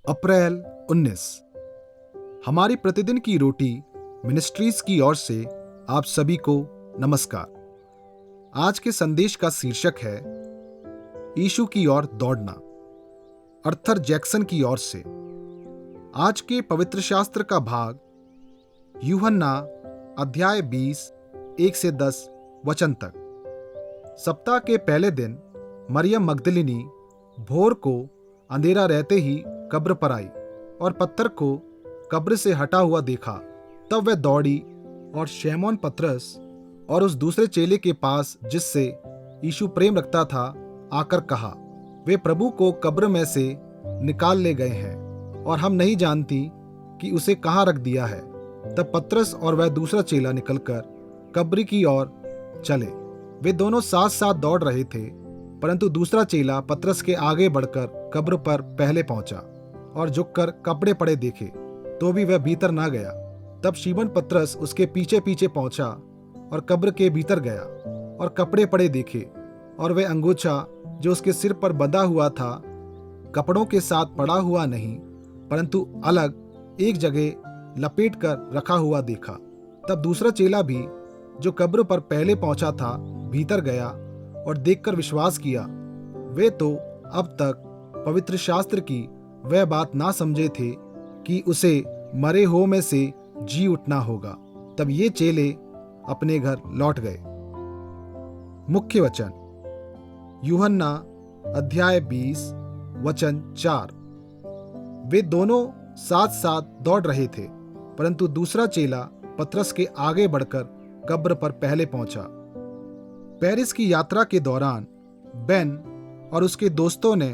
अप्रैल 19। हमारी प्रतिदिन की रोटी मिनिस्ट्रीज की ओर से आप सभी को नमस्कार। आज के संदेश का शीर्षक है यीशु की ओर दौड़ना, अर्थर जैक्सन की ओर से। आज के पवित्र शास्त्र का भाग यूहन्ना अध्याय 20 1 से 10 वचन तक। सप्ताह के पहले दिन मरियम मगदलिनी भोर को अंधेरा रहते ही कब्र पर आई और पत्थर को कब्र से हटा हुआ देखा। तब वह दौड़ी और शमौन पतरस और उस दूसरे चेले के पास जिससे यीशु प्रेम रखता था आकर कहा, वे प्रभु को कब्र में से निकाल ले गए हैं और हम नहीं जानती कि उसे कहाँ रख दिया है। तब पतरस और वह दूसरा चेला निकलकर कब्र की ओर चले। वे दोनों साथ साथ दौड़ रहे थे, परंतु दूसरा चेला पतरस के आगे बढ़कर कब्र पर पहले पहुंचा और झुककर कपड़े पड़े देखे, तो भी वह भीतर ना गया। तब शिमोन पतरस उसके पीछे पीछे पहुंचा और कब्र के भीतर गया और कपड़े पड़े देखे, और वह अंगोछा जो उसके सिर पर बंधा हुआ था कपड़ों के साथ पड़ा हुआ नहीं, परंतु अलग एक जगह लपेट कर रखा हुआ देखा। तब दूसरा चेला भी जो कब्र पर पहले पहुंचा था भीतर गया और देखकर विश्वास किया। वे तो अब तक पवित्र शास्त्र की वह बात ना समझे थे कि उसे मरे हो में से जी उठना होगा। तब ये चेले अपने घर लौट गए। मुख्य वचन यूहन्ना अध्याय 20 वचन 4। वे दोनों साथ साथ दौड़ रहे थे, परंतु दूसरा चेला पतरस के आगे बढ़कर कब्र पर पहले पहुंचा। पेरिस की यात्रा के दौरान बेन और उसके दोस्तों ने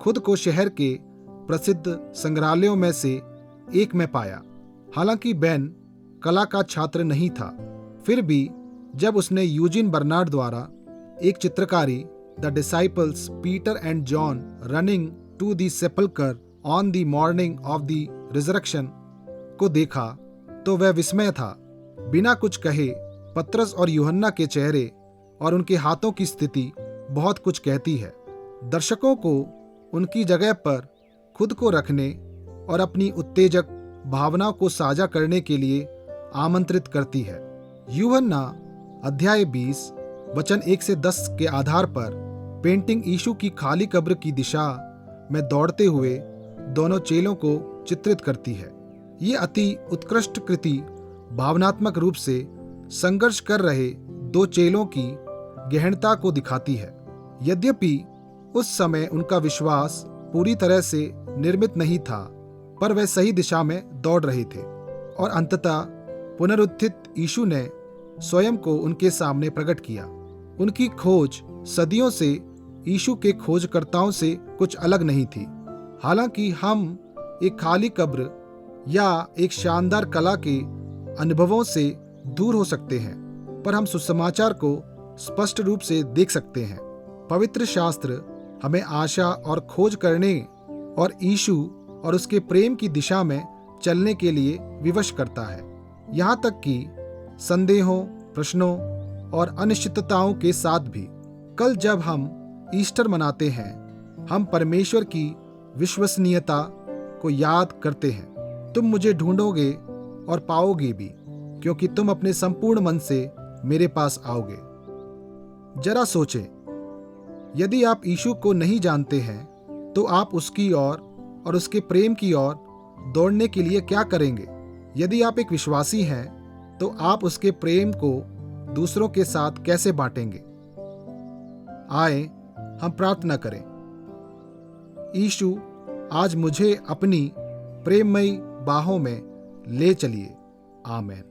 खुद को शहर के प्रसिद्ध संग्रहालयों में से एक में पाया। हालांकि बेन कला का छात्र नहीं था, फिर भी जब उसने यूजिन बर्नार्ड द्वारा एक चित्रकारी the disciples Peter and John running to the sepulchre on the morning of the resurrection को देखा तो वह विस्मय था। बिना कुछ कहे पतरस और यूहन्ना के चेहरे और उनके हाथों की स्थिति बहुत कुछ कहती है। दर्शकों को उनकी जगह पर खुद को रखने और अपनी उत्तेजक भावनाओं को साझा करने के लिए आमंत्रित करती है। यूहन्ना अध्याय 20 वचन 1 से 10 के आधार पर पेंटिंग यीशु की खाली कब्र की दिशा में दौड़ते हुए दोनों चेलों को चित्रित करती है। ये अति उत्कृष्ट कृति भावनात्मक रूप से संघर्ष कर रहे दो चेलों की गहनता को दिखाती है। यद्यपि उस समय उनका विश्वास पूरी तरह से निर्मित नहीं था, पर वे सही दिशा में दौड़ रहे थे और अंततः पुनरुत्थित यीशु ने स्वयं को उनके सामने प्रकट किया। उनकी खोज सदियों से यीशु के खोजकर्ताओं से कुछ अलग नहीं थी। हालांकि हम एक खाली कब्र या एक शानदार कला के अनुभवों से दूर हो सकते हैं, पर हम सुसमाचार को स्पष्ट रूप से देख सकते हैं। पवित्र शास्त्र हमें आशा और खोज करने और यीशु और उसके प्रेम की दिशा में चलने के लिए विवश करता है, यहाँ तक कि संदेहों, प्रश्नों और अनिश्चितताओं के साथ भी। कल जब हम ईस्टर मनाते हैं, हम परमेश्वर की विश्वसनीयता को याद करते हैं। तुम मुझे ढूंढोगे और पाओगे भी, क्योंकि तुम अपने संपूर्ण मन से मेरे पास आओगे। जरा सोचें, यदि आप यीशु को नहीं जानते हैं तो आप उसकी ओर और उसके प्रेम की ओर दौड़ने के लिए क्या करेंगे? यदि आप एक विश्वासी हैं तो आप उसके प्रेम को दूसरों के साथ कैसे बांटेंगे? आए हम प्रार्थना करें। यीशु, आज मुझे अपनी प्रेममयी बाहों में ले चलिए। आमीन।